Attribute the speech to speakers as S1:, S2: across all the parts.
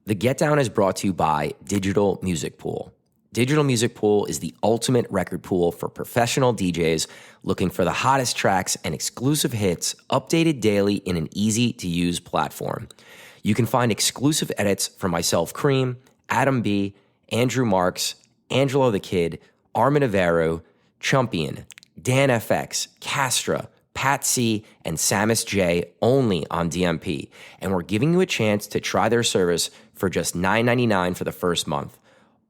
S1: The Get Down is brought to you by Digital Music Pool. Digital Music Pool is the ultimate record pool for professional DJs looking for the hottest tracks and exclusive hits updated daily in an easy-to-use platform. You can find exclusive edits from myself, Cream, Adam B., Andrew Marks, Angelo the Kid, Armin Averu, Chumpian, Dan FX, Castra, Pat C, and Samus J only on DMP. And we're giving you a chance to try their service for just $9.99 for the first month.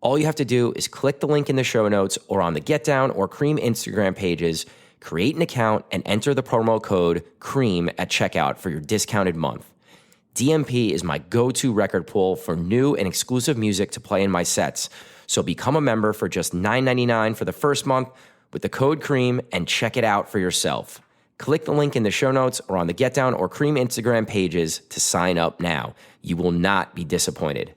S1: All you have to do is click the link in the show notes or on the Get Down or Cream Instagram pages, create an account, and enter the promo code CREAM at checkout for your discounted month. DMP is my go-to record pool for new and exclusive music to play in my sets. So become a member for just $9.99 for the first month with the code CREAM and check it out for yourself. Click the link in the show notes or on the Get Down or Cream Instagram pages to sign up now. You will not be disappointed.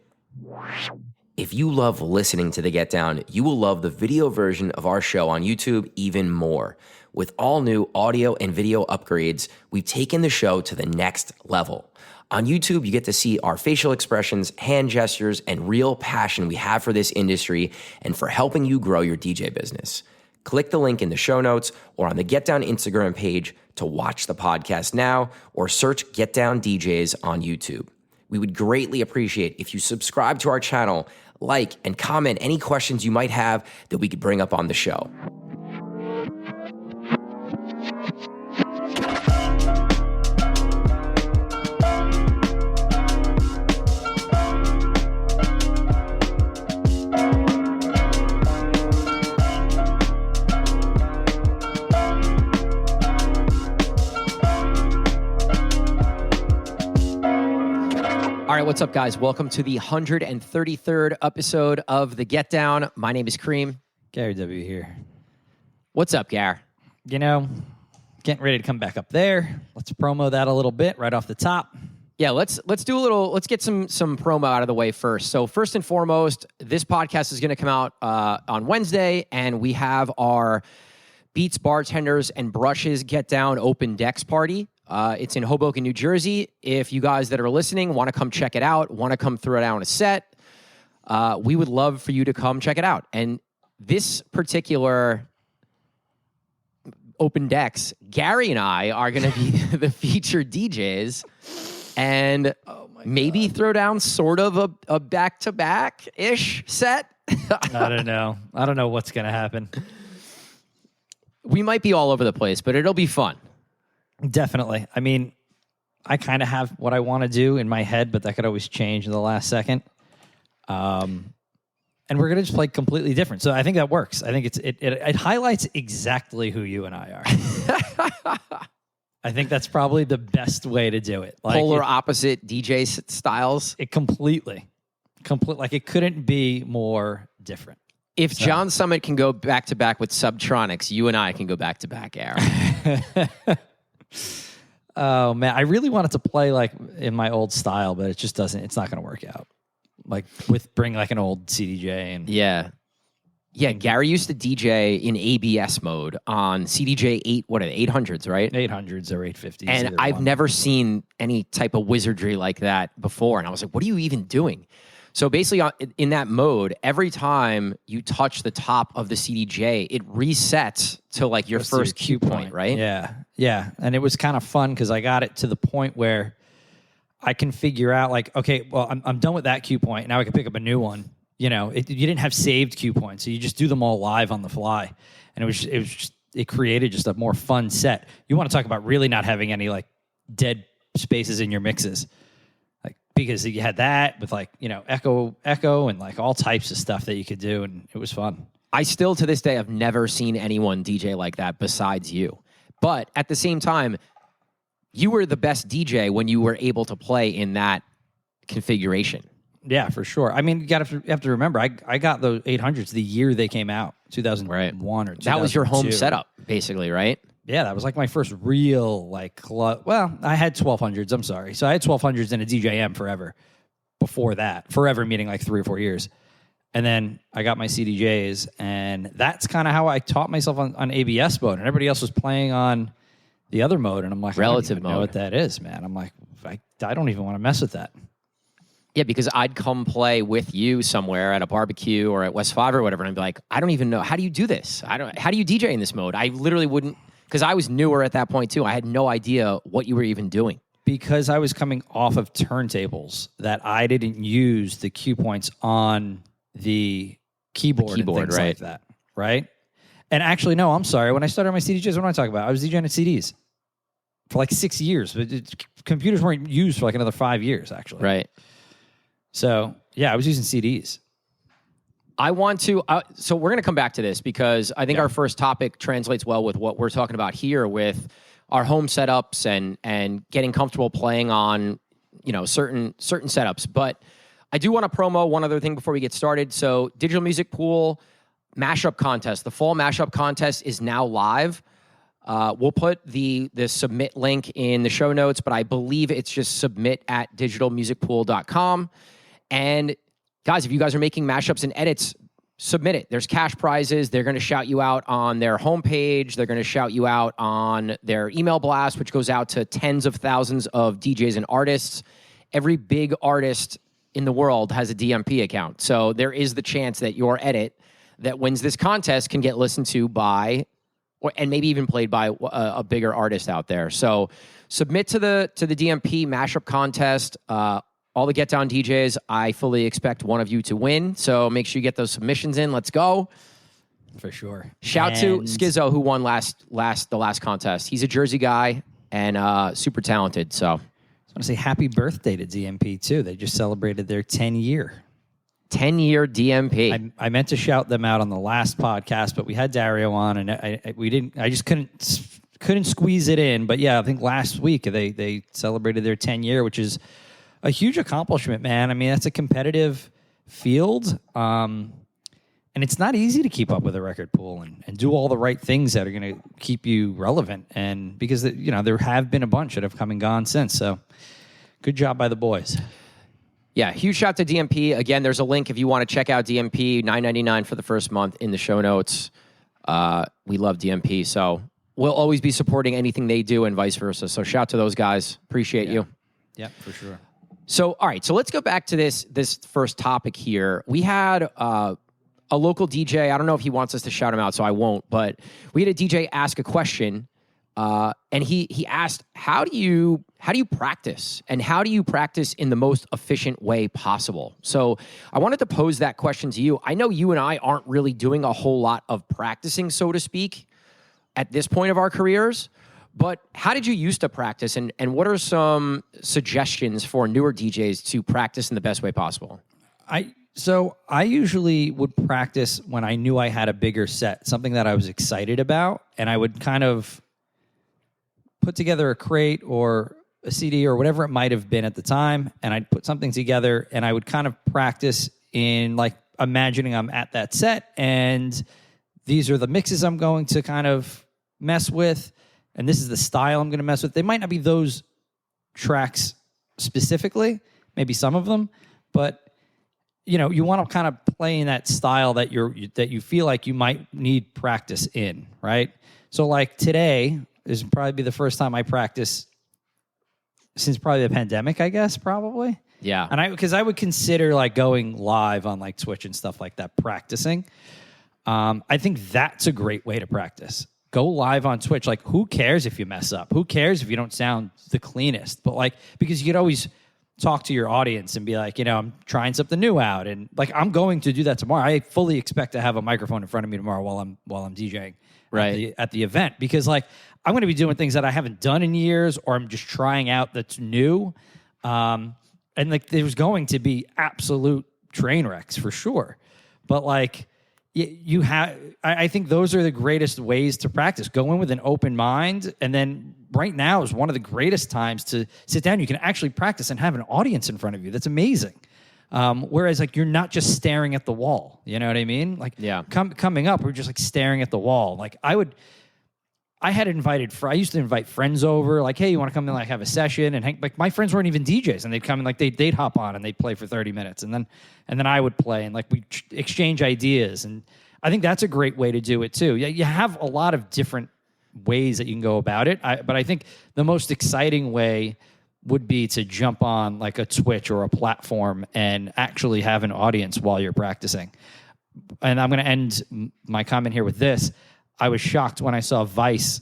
S1: If you love listening to The Get Down, you will love the video version of our show on YouTube even more. With all new audio and video upgrades, we've taken the show to the next level. On YouTube, you get to see our facial expressions, hand gestures, and real passion we have for this industry and for helping you grow your DJ business. Click the link in the show notes or on the Get Down Instagram page to watch the podcast now or search Get Down DJs on YouTube. We would greatly appreciate if you subscribe to our channel, like, and comment any questions you might have that we could bring up on the show. All right, what's up, guys? Welcome to the 133rd episode of The Get Down. My name is Cream.
S2: Gary W. here.
S1: What's up, Gar?
S2: You know, getting ready to come back up there. Let's promo that a little bit right off the top.
S1: Yeah, let's do a little. Let's get some promo out of the way first. So first and foremost, this podcast is going to come out on Wednesday, and we have our Beats, Bartenders, and Brushes Get Down Open Decks party. It's in Hoboken, New Jersey. If you guys that are listening want to come check it out, want to come throw down a set, we would love for you to come check it out. And this particular Open Decks, Gary and I are going to be the featured DJs and maybe throw down sort of a back-to-back-ish set.
S2: I don't know. I don't know what's going to happen.
S1: We might be all over the place, but it'll be fun.
S2: Definitely. I mean, I kind of have what I want to do in my head, but that could always change in the last second. And we're going to just play completely different. So I think that works. I think it highlights exactly who you and I are. I think that's probably the best way to do it. Like
S1: Polar opposite DJ styles.
S2: It completely. Like it couldn't be more different.
S1: If John Summit can go back-to-back with Subtronics, you and I can go back-to-back, Aaron.
S2: Oh, man. I really wanted to play like in my old style, but it just doesn't. It's not going to work out. Like bring like an old CDJ. And
S1: Yeah, Gary used to DJ in ABS mode on CDJ 800s, right?
S2: 800s or 850s.
S1: And I've never seen any type of wizardry like that before. And I was like, what are you even doing? So basically, in that mode, every time you touch the top of the CDJ, it resets to like your first cue point, right?
S2: Yeah. And it was kind of fun because I got it to the point where I can figure out like, okay, well, I'm done with that cue point. Now I can pick up a new one. You know, you didn't have saved cue points, so you just do them all live on the fly, and it created just a more fun set. You want to talk about really not having any like dead spaces in your mixes. Because you had that with like, you know, echo and like all types of stuff that you could do. And it was fun.
S1: I still to this day have never seen anyone DJ like that besides you. But at the same time, you were the best DJ when you were able to play in that configuration.
S2: Yeah, for sure. I mean, you have to remember, I got those 800s the year they came out, 2001 or 2002.
S1: That was your home setup, basically, right?
S2: Yeah, that was like my first real, like, well, I had 1200s, I'm sorry. So I had 1200s and a DJM forever before that. Forever meaning like 3 or 4 years. And then I got my CDJs, and that's kind of how I taught myself on ABS mode. And everybody else was playing on the other mode, and I'm like,
S1: relative
S2: I don't even
S1: mode.
S2: know what that is, man. I'm like, I don't even want to mess with that.
S1: Yeah, because I'd come play with you somewhere at a barbecue or at West 5 or whatever, and I'd be like, I don't even know, how do you do this? How do you DJ in this mode? I literally wouldn't, because I was newer at that point too. I had no idea what you were even doing.
S2: Because I was coming off of turntables that I didn't use the cue points on the keyboard and things
S1: right.
S2: like that, right? And actually, no, I'm sorry. When I started my CDJs, what am I talking about? I was DJing at CDs for like 6 years. Computers weren't used for like another 5 years, actually.
S1: Right.
S2: So, yeah, I was using CDs.
S1: I want to, so we're going to come back to this because I think our first topic translates well with what we're talking about here with our home setups and getting comfortable playing on, certain setups. But I do want to promo one other thing before we get started. So Digital Music Pool mashup contest, the fall mashup contest is now live. We'll put the submit link in the show notes, but I believe it's just submit at digitalmusicpool.com. And guys, if you guys are making mashups and edits, submit it. There's cash prizes. They're going to shout you out on their homepage. They're going to shout you out on their email blast, which goes out to tens of thousands of DJs and artists. Every big artist in the world has a DMP account. So there is the chance that your edit that wins this contest can get listened to by, and maybe even played by a bigger artist out there. So submit to the DMP mashup contest. All the Get Down DJs, I fully expect one of you to win. So make sure you get those submissions in. Let's go.
S2: For sure.
S1: Shout to Skizzo, who won the last contest. He's a Jersey guy and super talented. So I
S2: want to say happy birthday to DMP too. They just celebrated their 10-year
S1: DMP.
S2: I meant to shout them out on the last podcast, but we had Dario on, and we didn't. I just couldn't squeeze it in. But yeah, I think last week they celebrated their 10-year, which is a huge accomplishment, man. I mean, that's a competitive field, and it's not easy to keep up with a record pool and do all the right things that are going to keep you relevant. And because there have been a bunch that have come and gone since. So, good job by the boys.
S1: Yeah, huge shout to DMP. Again, there's a link if you want to check out DMP, $9.99 for the first month in the show notes. We love DMP, so we'll always be supporting anything they do and vice versa. So shout to those guys. Appreciate you.
S2: Yeah, for sure.
S1: So, all right, so let's go back to this first topic here. We had a local DJ. I don't know if he wants us to shout him out, so I won't. But we had a DJ ask a question, and he asked, "How do you practice, and how do you practice in the most efficient way possible?" So, I wanted to pose that question to you. I know you and I aren't really doing a whole lot of practicing, so to speak, at this point of our careers. But how did you used to practice, and what are some suggestions for newer DJs to practice in the best way possible?
S2: So I usually would practice when I knew I had a bigger set, something that I was excited about, and I would kind of put together a crate or a CD or whatever it might have been at the time, and I'd put something together, and I would kind of practice in like imagining I'm at that set, and these are the mixes I'm going to kind of mess with, and this is the style I'm going to mess with. They might not be those tracks specifically, maybe some of them, but you want to kind of play in that style that you feel like you might need practice in, right? So like today is probably be the first time I practice since probably the pandemic, I guess, probably.
S1: Yeah.
S2: And because I would consider like going live on like Twitch and stuff like that, practicing. I think that's a great way to practice. Go live on Twitch. Like, who cares if you mess up? Who cares if you don't sound the cleanest? But like, because you could always talk to your audience and be like, I'm trying something new out, and like I'm going to do that tomorrow. I fully expect to have a microphone in front of me tomorrow while I'm DJing at the event, because like I'm going to be doing things that I haven't done in years, or I'm just trying out that's new. And like there's going to be absolute train wrecks for sure, but like you have. I think those are the greatest ways to practice. Go in with an open mind, and then right now is one of the greatest times to sit down. You can actually practice and have an audience in front of you. That's amazing. Whereas like you're not just staring at the wall. You know what I mean? Like coming up, we're just like staring at the wall. Like I used to invite friends over. Like, hey, you want to come and like have a session and hang? Like my friends weren't even DJs, and they'd come and like they'd hop on and they'd play for 30 minutes, and then I would play, and like we exchange ideas. And I think that's a great way to do it too. Yeah, you have a lot of different ways that you can go about it. But I think the most exciting way would be to jump on like a Twitch or a platform and actually have an audience while you're practicing. And I'm going to end my comment here with this. I was shocked when I saw Vice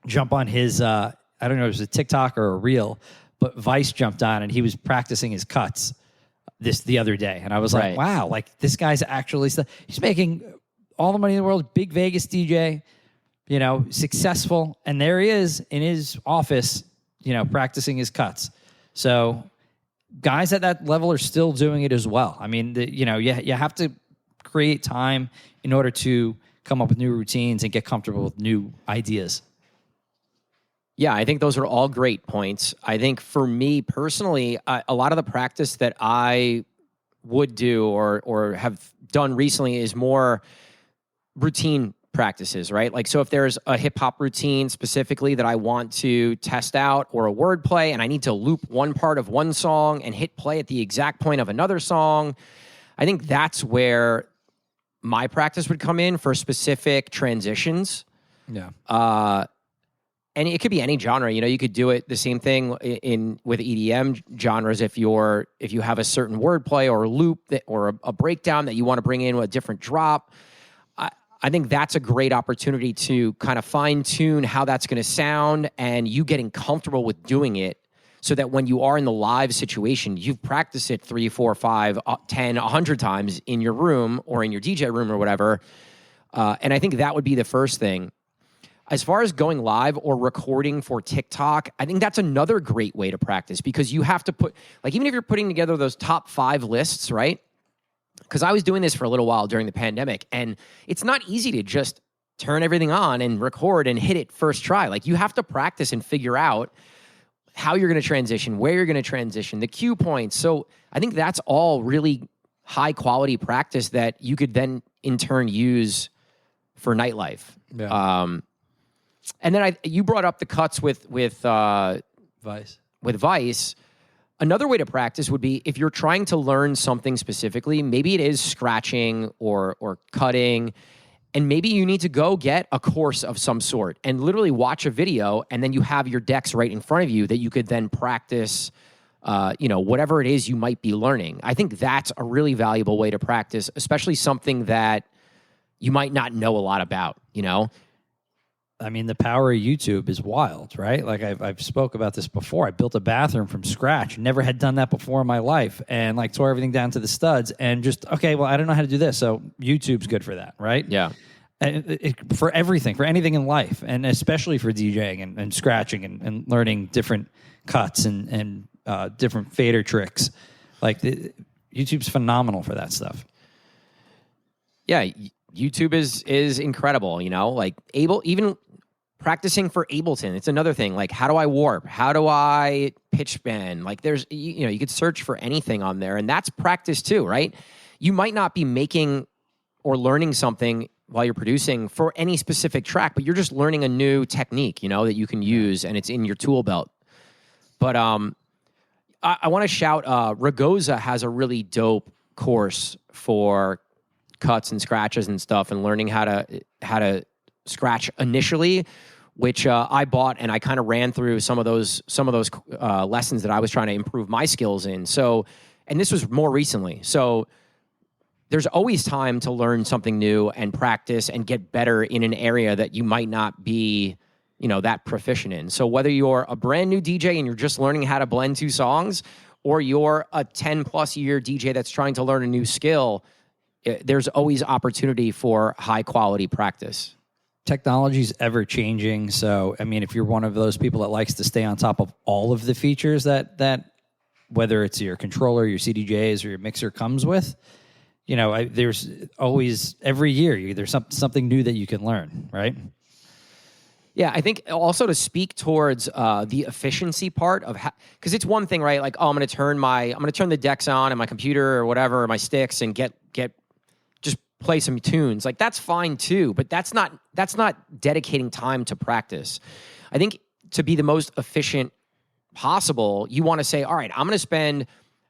S2: jump on his, I don't know if it was a TikTok or a reel, but Vice jumped on and he was practicing his cuts the other day. And I was like, wow, like this guy's actually, he's making all the money in the world, big Vegas DJ, you know, successful. And there he is in his office, you know, practicing his cuts. So guys at that level are still doing it as well. I mean, you know, you have to create time in order to come up with new routines and get comfortable with new ideas.
S1: Yeah, I think those are all great points. I think for me personally, a lot of the practice that I would do or have done recently is more routine practices, right? Like, so if there's a hip hop routine specifically that I want to test out or a word play and I need to loop one part of one song and hit play at the exact point of another song, I think that's where my practice would come in for specific transitions.
S2: Yeah.
S1: And it could be any genre. You know, you could do it the same thing with EDM genres. If you have a certain wordplay or a loop or a breakdown that you want to bring in with a different drop, I think that's a great opportunity to kind of fine tune how that's going to sound and you getting comfortable with doing it, so that when you are in the live situation, you've practiced it 3, 4, 5, 10, 100 times in your room or in your DJ room or whatever. And I think that would be the first thing. As far as going live or recording for TikTok, I think that's another great way to practice, because you have to put, like, even if you're putting together those top 5 lists, right? Because I was doing this for a little while during the pandemic, and it's not easy to just turn everything on and record and hit it first try. Like, you have to practice and figure out how you're going to transition, where you're going to transition, the cue points. So I think that's all really high quality practice that you could then in turn use for nightlife.
S2: Yeah.
S1: And then you brought up the cuts with
S2: Vice.
S1: With Vice. Another way to practice would be if you're trying to learn something specifically, maybe it is scratching or cutting, and maybe you need to go get a course of some sort and literally watch a video, and then you have your decks right in front of you that you could then practice, whatever it is you might be learning. I think that's a really valuable way to practice, especially something that you might not know a lot about, you know?
S2: I mean, the power of YouTube is wild, right? Like I've spoke about this before. I built a bathroom from scratch. Never had done that before in my life, and like tore everything down to the studs. And just okay, well, I don't know how to do this, so YouTube's good for that, right?
S1: Yeah.
S2: And for everything, for anything in life, and especially for DJing and scratching and learning different cuts and different fader tricks. Like YouTube's phenomenal for that stuff.
S1: Yeah, YouTube is incredible. You know, like even practicing for Ableton, it's another thing. Like, how do I warp? How do I pitch bend? Like, there's, you could search for anything on there, and that's practice too, right? You might not be making or learning something while you're producing for any specific track, but you're just learning a new technique, that you can use, and it's in your tool belt. But I want to shout, Ragosa has a really dope course for cuts and scratches and stuff, and learning how to scratch initially, which I bought, and I kind of ran through some of those lessons that I was trying to improve my skills in. So, and this was more recently. So there's always time to learn something new and practice and get better in an area that you might not be, that proficient in. So whether you're a brand new DJ and you're just learning how to blend 2 songs, or you're a 10+ year DJ that's trying to learn a new skill, there's always opportunity for high quality practice.
S2: Technology's ever changing. So, I mean, if you're one of those people that likes to stay on top of all of the features that whether it's your controller, your CDJs, or your mixer comes with, there's always, every year, there's something new that you can learn, right?
S1: Yeah, I think also to speak towards the efficiency part of because it's one thing, right? Like, I'm going to turn the decks on and my computer or whatever, my sticks, and get just play some tunes. Like, that's fine too, but that's not dedicating time to practice. I think to be the most efficient possible, you want to say, all right, I'm going to spend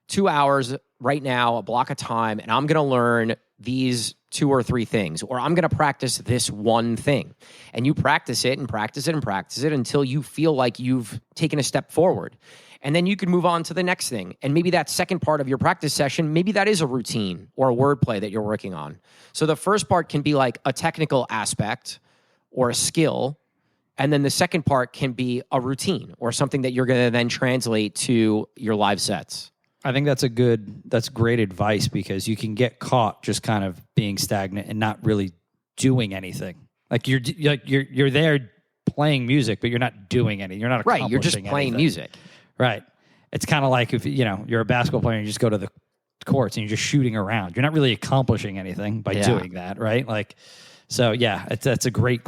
S1: 2 hours right now, a block of time, and I'm going to learn these 2 or 3 things, or I'm going to practice this one thing. And you practice it and practice it and practice it until you feel like you've taken a step forward. And then you can move on to the next thing. And maybe that second part of your practice session, maybe that is a routine or a wordplay that you're working on. So the first part can be like a technical aspect or a skill. And then the second part can be a routine or something that you're going to then translate to your live sets.
S2: I think that's great advice, because you can get caught just kind of being stagnant and not really doing anything. Like you're there playing music, but you're not doing anything. You're not accomplishing
S1: right. You're just playing
S2: anything.
S1: Music.
S2: Right. It's kind of like if you're a basketball player and you just go to the courts and you're just shooting around. You're not really accomplishing anything by doing that, right? Like, so yeah, that's a great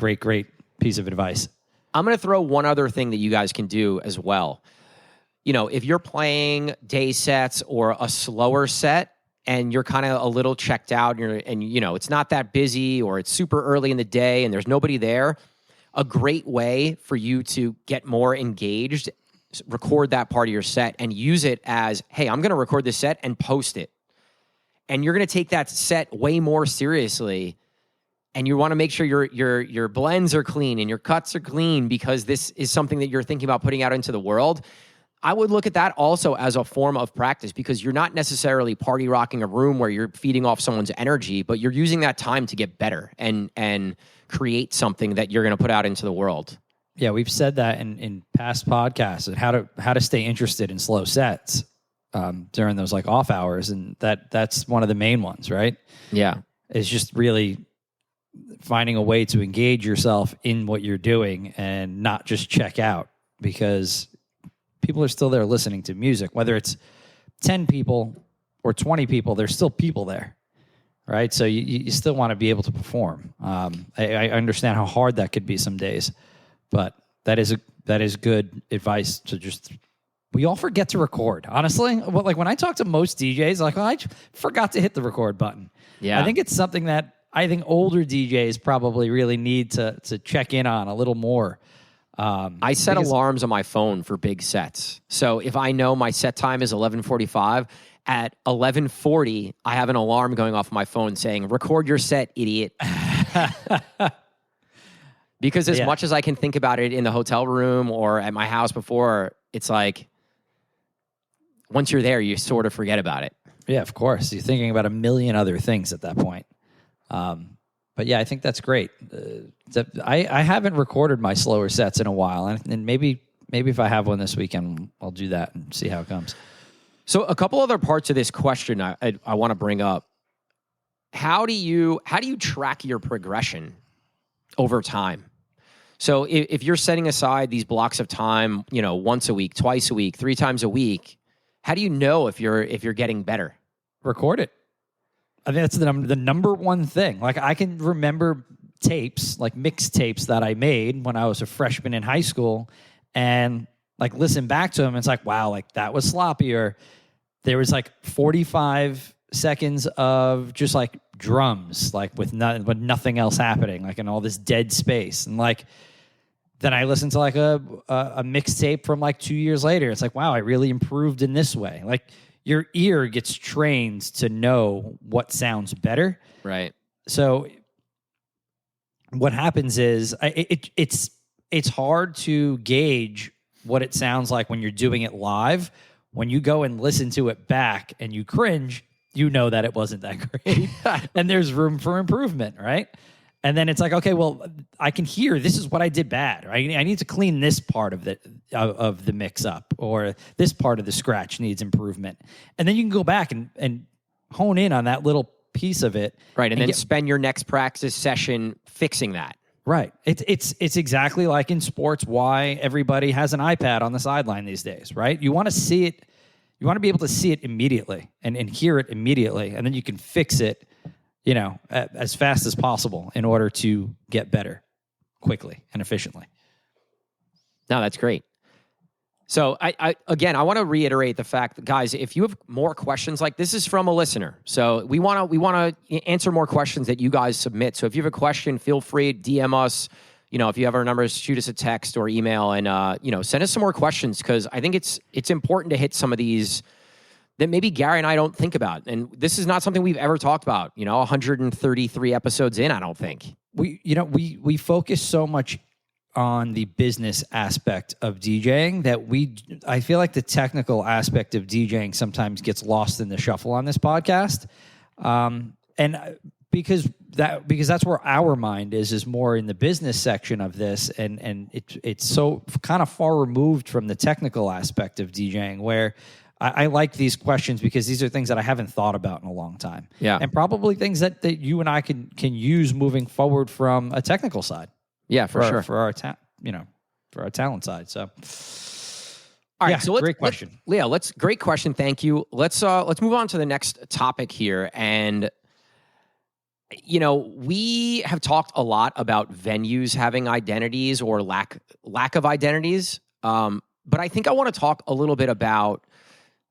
S2: piece of advice.
S1: I'm going to throw one other thing that you guys can do as well. If you're playing day sets or a slower set and you're kind of a little checked out and it's not that busy, or it's super early in the day and there's nobody there, a great way for you to get more engaged, record that part of your set and use it as, hey, I'm going to record this set and post it. And you're going to take that set way more seriously. And you want to make sure your blends are clean and your cuts are clean, because this is something that you're thinking about putting out into the world. I would look at that also as a form of practice, because you're not necessarily party rocking a room where you're feeding off someone's energy, but you're using that time to get better and create something that you're going to put out into the world.
S2: Yeah, we've said that in past podcasts, and how to stay interested in slow sets during those like off hours, and that's one of the main ones, right?
S1: Yeah,
S2: it's just really finding a way to engage yourself in what you're doing and not just check out, because people are still there listening to music. Whether it's 10 people or 20 people, there's still people there, right? So you still want to be able to perform. I understand how hard that could be some days, but that is good advice to just. We all forget to record, honestly. Like when I talk to most DJs, like, I forgot to hit the record button.
S1: Yeah,
S2: I think it's something that I think older DJs probably really need to check in on a little more.
S1: I set alarms on my phone for big sets. So if I know my set time is 11:45, at 11:40, I have an alarm going off my phone saying, record your set, idiot. Because as much as I can think about it in the hotel room or at my house before, it's like, once you're there, you sort of forget about it.
S2: Yeah, of course. You're thinking about a million other things at that point. But yeah, I think that's great. I haven't recorded my slower sets in a while, and maybe if I have one this weekend, I'll do that and see how it comes.
S1: So a couple other parts of this question I want to bring up. How do you track your progression over time? So if you're setting aside these blocks of time, once a week, twice a week, 3 times a week, how do you know if you're getting better?
S2: Record it. I think that's the number one thing. Like, I can remember tapes, like mix tapes that I made when I was a freshman in high school, and like listen back to them. And it's like, wow, like that was sloppy, or there was like 45 seconds of just like drums, like with nothing else happening, like in all this dead space. And like, then I listened to like a mixtape from like 2 years later. It's like, wow, I really improved in this way. Like, your ear gets trained to know what sounds better.
S1: Right.
S2: So what happens is it's hard to gauge what it sounds like when you're doing it live. When you go and listen to it back and you cringe, you know that it wasn't that great. And there's room for improvement, right? And then it's like, okay, well, I can hear this is what I did bad. Right? I need to clean this part of the mix up, or this part of the scratch needs improvement. And then you can go back and hone in on that little piece of it.
S1: Right, and then spend your next practice session fixing that.
S2: Right. It's exactly like in sports why everybody has an iPad on the sideline these days, right? You want to see it. You want to be able to see it immediately and hear it immediately, and then you can fix it, as fast as possible in order to get better quickly and efficiently.
S1: No, that's great. So I want to reiterate the fact that, guys, if you have more questions, like this is from a listener. So we want to answer more questions that you guys submit. So if you have a question, feel free to DM us. If you have our numbers, shoot us a text or email, and send us some more questions, because I think it's important to hit some of these that maybe Gary and I don't think about. And this is not something we've ever talked about, 133 episodes in, I don't think.
S2: We focus so much on the business aspect of DJing that I feel like the technical aspect of DJing sometimes gets lost in the shuffle on this podcast. And because that's where our mind is more in the business section of this, and it's so kind of far removed from the technical aspect of DJing, where I like these questions because these are things that I haven't thought about in a long time.
S1: Yeah.
S2: And probably things that you and I can use moving forward from a technical side.
S1: Yeah, for sure.
S2: For our for our talent side. So
S1: all right, so
S2: great question.
S1: Great question. Thank you. Let's move on to the next topic here. And we have talked a lot about venues having identities or lack of identities. But I think I want to talk a little bit about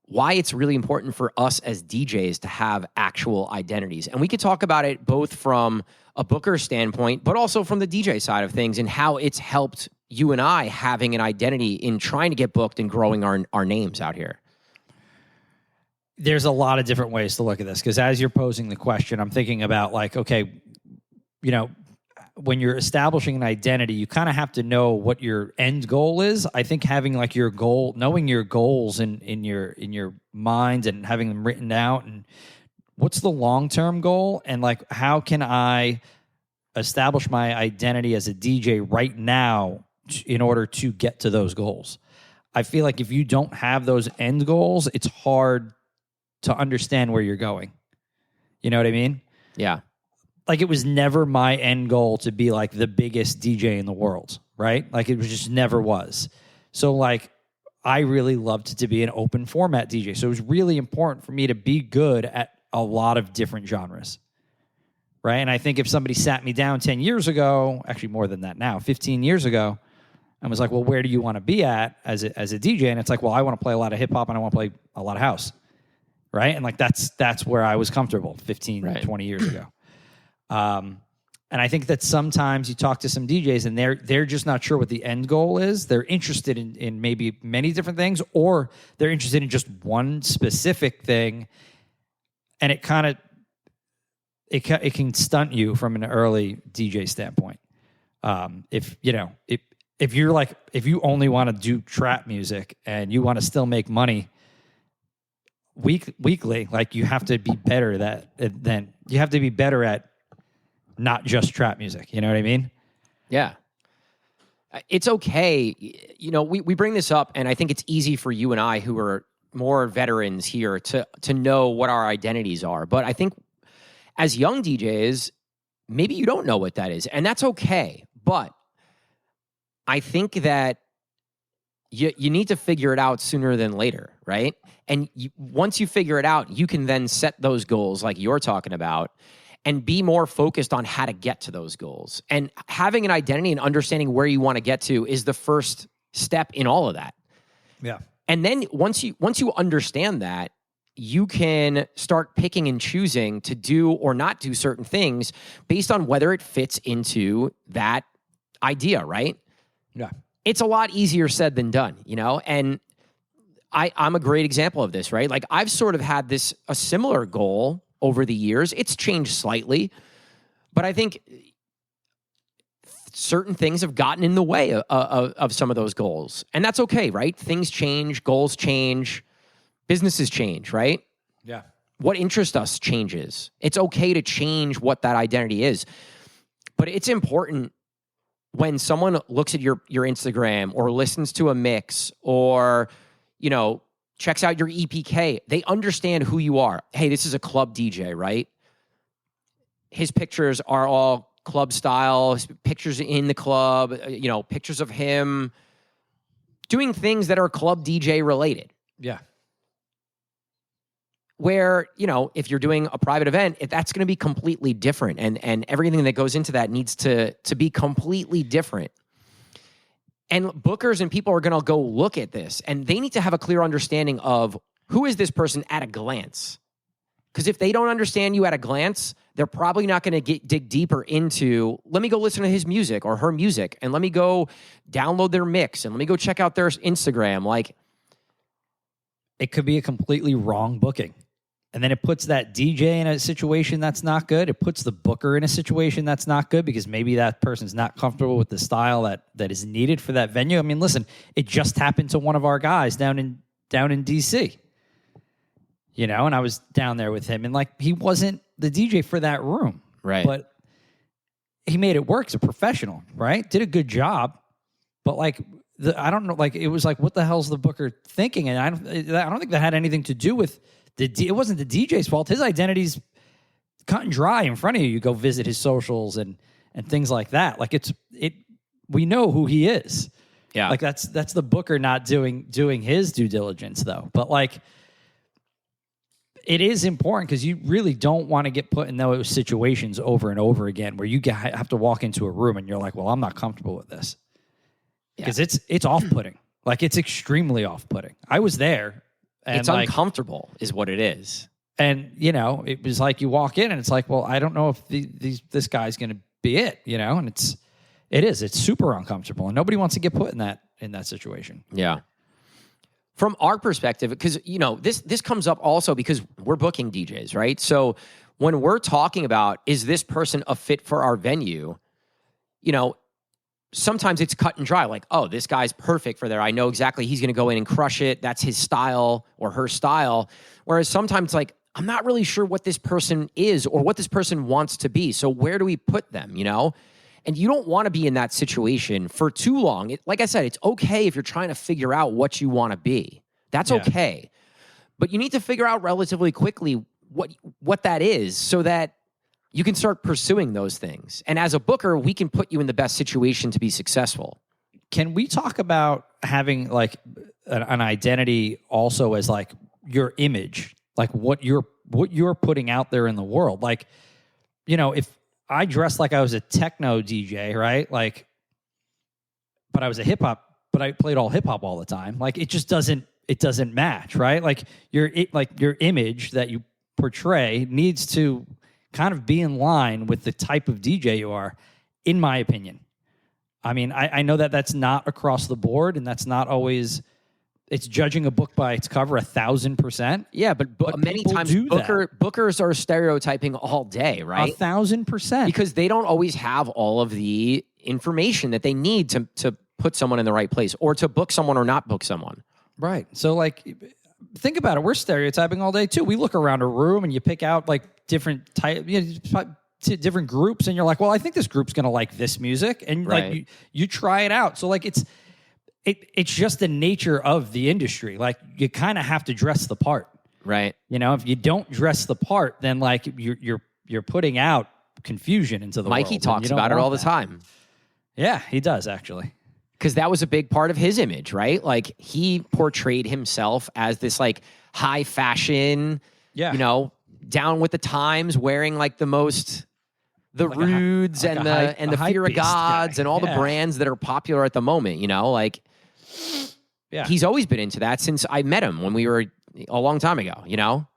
S1: why it's really important for us as DJs to have actual identities. And we could talk about it both from a booker standpoint, but also from the DJ side of things and how it's helped you and I having an identity in trying to get booked and growing our names out here.
S2: There's a lot of different ways to look at this, because as you're posing the question, I'm thinking about okay, when you're establishing an identity, you kind of have to know what your end goal is. I think having your goal, knowing your goals in your mind and having them written out, and what's the long-term goal, and how can I establish my identity as a DJ right now in order to get to those goals. I feel like if you don't have those end goals, it's hard to understand where you're going. You know what I mean?
S1: Yeah.
S2: It was never my end goal to be the biggest DJ in the world, right? It just never was. So I really loved to be an open format DJ. So it was really important for me to be good at a lot of different genres, right? And I think if somebody sat me down 10 years ago, actually more than that now, 15 years ago, and was well, where do you want to be at as a DJ? And it's well, I want to play a lot of hip hop and I want to play a lot of house, right? And that's where I was comfortable 15, 20 years ago. And I think that sometimes you talk to some DJs and they're just not sure what the end goal is. They're interested in maybe many different things, or they're interested in just one specific thing. And it can stunt you from an early DJ standpoint. If you only want to do trap music and you want to still make money weekly, you have to be better you have to be better at not just trap music. You know what I mean?
S1: Yeah. It's okay. We bring this up, and I think it's easy for you and I, who are more veterans here, to know what our identities are. But I think as young DJs, maybe you don't know what that is, and that's okay. But I think that you need to figure it out sooner than later, right? And once you figure it out, you can then set those goals like you're talking about and be more focused on how to get to those goals. And having an identity and understanding where you want to get to is the first step in all of that.
S2: Yeah.
S1: And then once you understand that, you can start picking and choosing to do or not do certain things based on whether it fits into that idea, right?
S2: Yeah.
S1: It's a lot easier said than done, and I'm a great example of this, right? I've sort of had a similar goal over the years. It's changed slightly, but I think certain things have gotten in the way of some of those goals. And that's okay, right? Things change, goals change, businesses change, right?
S2: Yeah.
S1: What interests us changes. It's okay to change what that identity is. But it's important when someone looks at your Instagram or listens to a mix or, checks out your EPK, they understand who you are. Hey, this is a club DJ, right? His pictures are all club style, pictures in the club, pictures of him doing things that are club DJ related.
S2: Yeah.
S1: Where, if you're doing a private event, that's going to be completely different. And everything that goes into that needs to be completely different. And bookers and people are going to go look at this, and they need to have a clear understanding of who is this person at a glance. Because if they don't understand you at a glance, they're probably not going to dig deeper into, let me go listen to his music or her music, and let me go download their mix, and let me go check out their Instagram.
S2: it could be a completely wrong booking. And then it puts that DJ in a situation that's not good. It puts the booker in a situation that's not good because maybe that person's not comfortable with the style that is needed for that venue. I mean, listen, it just happened to one of our guys down in DC. You know, and I was down there with him, and like he wasn't the DJ for that room.
S1: Right.
S2: But he made it work as a professional, right? Did a good job. But like I don't know, like it was like, what the hell's the booker thinking? And I don't think that had anything to do with it wasn't the DJ's fault. His identity's cut and dry in front of you. You go visit his socials and things like that. Like we know who he is.
S1: Yeah.
S2: Like that's the booker not doing his due diligence though. But like it is important because you really don't want to get put in those situations over and over again where you have to walk into a room and you're like, well, I'm not comfortable with this. Because it's off-putting. Like it's extremely off-putting. I was there. And
S1: it's uncomfortable is what it is.
S2: And, you know, it was like you walk in and it's like, well, I don't know if this guy's going to be it, you know? And it's super uncomfortable. And nobody wants to get put in that situation.
S1: Yeah. From our perspective, because, you know, this comes up also because we're booking DJs, right? So when we're talking about, is this person a fit for our venue, you know, sometimes it's cut and dry. Like, oh, this guy's perfect for there. I know exactly he's going to go in and crush it. That's his style or her style. Whereas sometimes like, I'm not really sure what this person is or what this person wants to be. So where do we put them, you know? And you don't want to be in that situation for too long. Like I said, it's okay if you're trying to figure out what you want to be. That's okay. But you need to figure out relatively quickly what that is so that you can start pursuing those things. And as a booker, we can put you in the best situation to be successful.
S2: Can we talk about having like an identity also as like your image, like what you're putting out there in the world? Like, you know, if I dressed like I was a techno DJ, right? Like, but I was a hip hop, but I played all hip hop all the time. Like, it just doesn't match, right? Like your image that you portray needs to kind of be in line with the type of DJ you are, in my opinion. I mean, I know that that's not across the board, and that's not always. It's judging a book by its cover 1,000%.
S1: Yeah, but many times bookers are stereotyping all day, right?
S2: 1,000%.
S1: Because they don't always have all of the information that they need to put someone in the right place or to book someone or not book someone.
S2: Right. So, like, think about it. We're stereotyping all day, too. We look around a room and you pick out, like, different different groups, and you're like, well, I think this group's going to like this music. And, like, you try it out. So, like, it's just the nature of the industry. Like, you kind of have to dress the part.
S1: Right.
S2: You know, if you don't dress the part, then, like, you're putting out confusion into the world.
S1: Mikey talks about it all the time.
S2: Yeah, he does, actually.
S1: Because that was a big part of his image, right? Like, he portrayed himself as this, like, high fashion, you know, down with the times, wearing, like, the most, the like Rudes and the Fear of Gods and all the brands that are popular at the moment, you know? Like, he's always been into that since I met him when we were a long time ago, you know?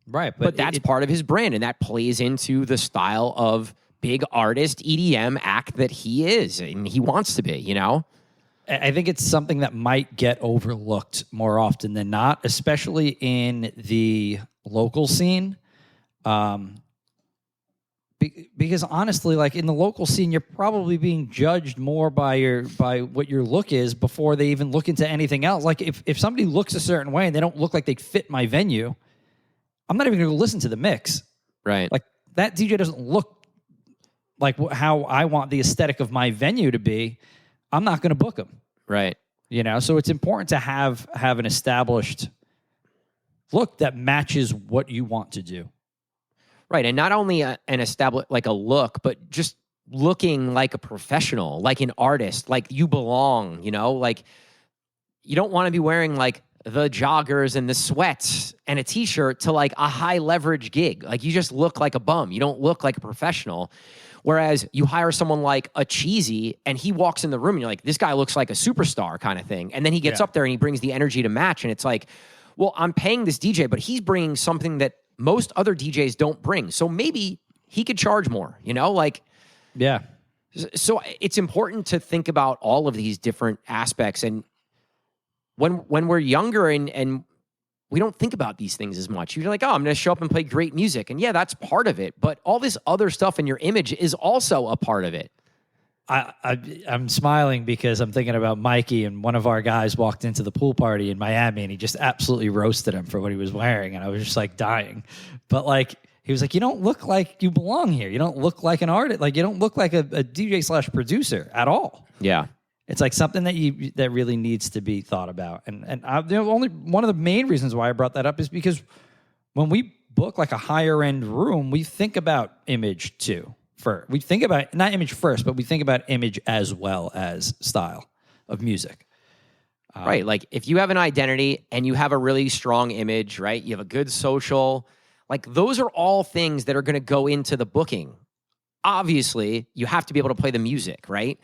S2: Right.
S1: But that's part of his brand, and that plays into the style of big artist EDM act that he is and he wants to be, you know?
S2: I think it's something that might get overlooked more often than not, especially in the local scene. Because honestly, like in the local scene, you're probably being judged more by what your look is before they even look into anything else. Like if somebody looks a certain way and they don't look like they fit my venue, I'm not even going to listen to the mix.
S1: Right.
S2: Like that DJ doesn't look like how I want the aesthetic of my venue to be. I'm not going to book them.
S1: Right.
S2: You know, so it's important to have an established look that matches what you want to do.
S1: Right. And not only an established, like a look, but just looking like a professional, like an artist, like you belong, you know, like you don't want to be wearing like the joggers and the sweats and a t-shirt to like a high leverage gig. Like you just look like a bum. You don't look like a professional. Whereas you hire someone like a Cheesy and he walks in the room and you're like, this guy looks like a superstar kind of thing. And then he gets up there and he brings the energy to match. And it's like, well, I'm paying this DJ, but he's bringing something that most other DJs don't bring. So maybe he could charge more, you know, like,
S2: yeah.
S1: So it's important to think about all of these different aspects. And when we're younger and we don't think about these things as much. You're like, oh, I'm going to show up and play great music. And yeah, that's part of it. But all this other stuff in your image is also a part of it.
S2: I'm smiling because I'm thinking about Mikey, and one of our guys walked into the pool party in Miami and he just absolutely roasted him for what he was wearing. And I was just like dying. But like, he was like, you don't look like you belong here. You don't look like an artist. Like, you don't look like a DJ/producer at all.
S1: Yeah.
S2: It's like something that really needs to be thought about. And only one of the main reasons why I brought that up is because when we book like a higher end room, we think about image too. We think about not image first, but we think about image as well as style of music.
S1: Right. Like if you have an identity and you have a really strong image, right? You have a good social, like those are all things that are going to go into the booking. Obviously, you have to be able to play the music, right?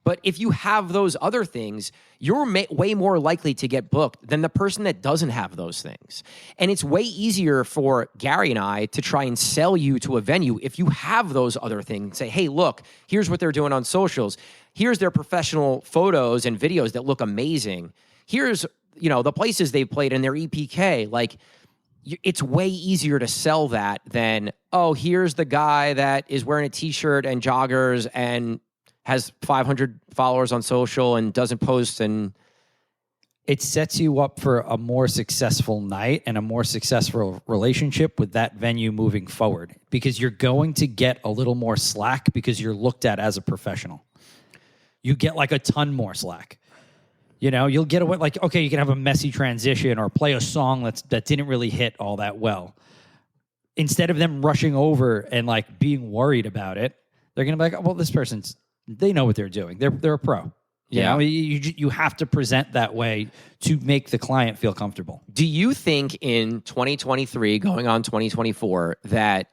S1: But if you have those other things, you're way more likely to get booked than the person that doesn't have those things. And it's way easier for Gary and I to try and sell you to a venue if you have those other things. Say, hey, look, here's what they're doing on socials. Here's their professional photos and videos that look amazing. Here's, the places they've played in their EPK. Like, it's way easier to sell that than, oh, here's the guy that is wearing a T-shirt and joggers and has 500 followers on social and doesn't post. And
S2: it sets you up for a more successful night and a more successful relationship with that venue moving forward, because you're going to get a little more slack because you're looked at as a professional. You get like a ton more slack. You'll get away, like, okay, you can have a messy transition or play a song that didn't really hit all that well. Instead of them rushing over and like being worried about it, they're going to be like, oh, well, this person's, they know what they're doing. They're a pro. You have to present that way to make the client feel comfortable.
S1: Do you think in 2023, going on 2024, that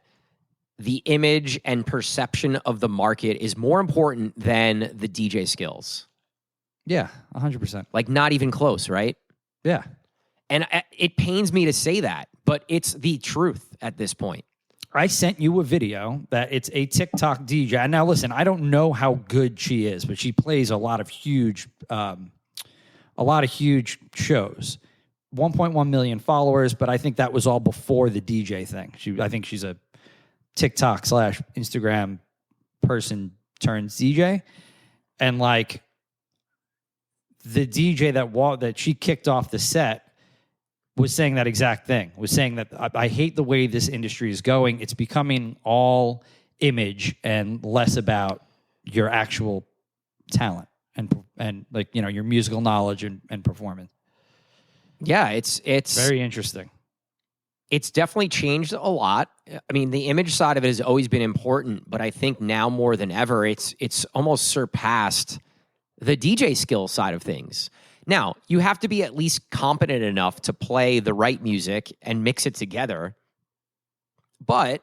S1: the image and perception of the market is more important than the DJ skills?
S2: Yeah, 100%.
S1: Like not even close, right?
S2: Yeah.
S1: And it pains me to say that, but it's the truth at this point.
S2: I sent you a video that it's a TikTok DJ. And now listen, I don't know how good she is, but she plays a lot of huge shows. 1.1 million followers, but I think that was all before the DJ thing. I think she's a TikTok / Instagram person turns DJ. And like the DJ that she kicked off the set was saying that exact thing, was saying that I hate the way this industry is going. It's becoming all image and less about your actual talent and like, your musical knowledge and performance.
S1: Yeah, it's
S2: very interesting.
S1: It's definitely changed a lot. I mean, the image side of it has always been important, but I think now more than ever, it's almost surpassed the DJ skill side of things. Now, you have to be at least competent enough to play the right music and mix it together. But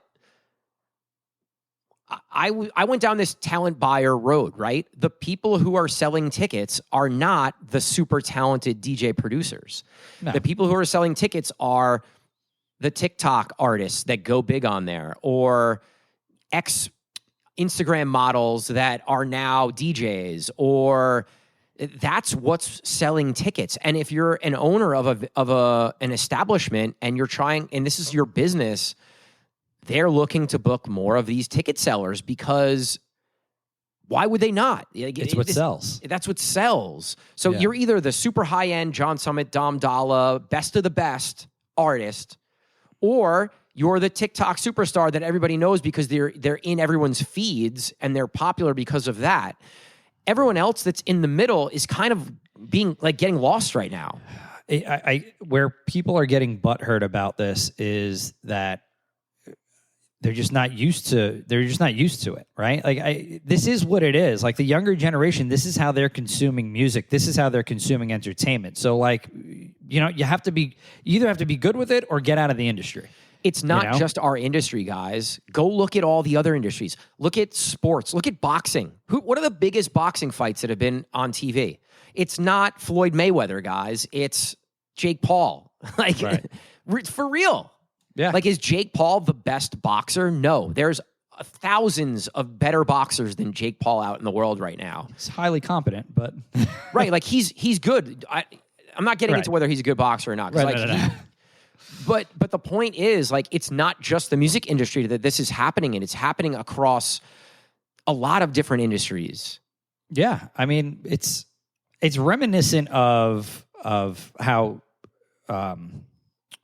S1: I went down this talent buyer road, right? The people who are selling tickets are not the super talented DJ producers. No. The people who are selling tickets are the TikTok artists that go big on there, or Instagram models that are now DJs, or that's what's selling tickets. And if you're an owner of an establishment and you're trying, and this is your business, they're looking to book more of these ticket sellers, because why would they not?
S2: It's what sells.
S1: That's what sells. So you're either the super high-end John Summit, Dom Dalla, best of the best artist, or you're the TikTok superstar that everybody knows because they're in everyone's feeds and they're popular because of that. Everyone else that's in the middle is kind of being like getting lost right now.
S2: Where people are getting butthurt about this is that they're just not used to it, right? Like this is what it is. Like the younger generation, this is how they're consuming music. This is how they're consuming entertainment. So like, you either have to be good with it or get out of the industry.
S1: It's not just our industry, guys. Go look at all the other industries. Look at sports. Look at boxing. What are the biggest boxing fights that have been on TV? It's not Floyd Mayweather, guys. It's Jake Paul. Like, right. For real.
S2: Yeah.
S1: Like, is Jake Paul the best boxer? No. There's thousands of better boxers than Jake Paul out in the world right now.
S2: He's highly competent, but...
S1: Right. Like, he's good. I'm not getting into whether he's a good boxer or not.
S2: Right,
S1: But the point is, like, it's not just the music industry that this is happening in. It's happening across a lot of different industries.
S2: Yeah, I mean, it's reminiscent of how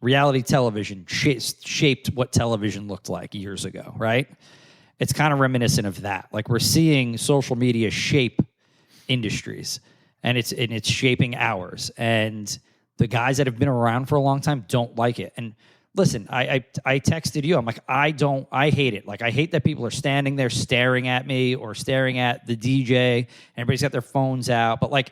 S2: reality television shaped what television looked like years ago, right? It's kind of reminiscent of that. Like, we're seeing social media shape industries, and it's shaping ours. And the guys that have been around for a long time don't like it. And listen, I texted you. I'm like, I hate it. Like, I hate that people are standing there staring at me or staring at the DJ. Everybody's got their phones out. But, like,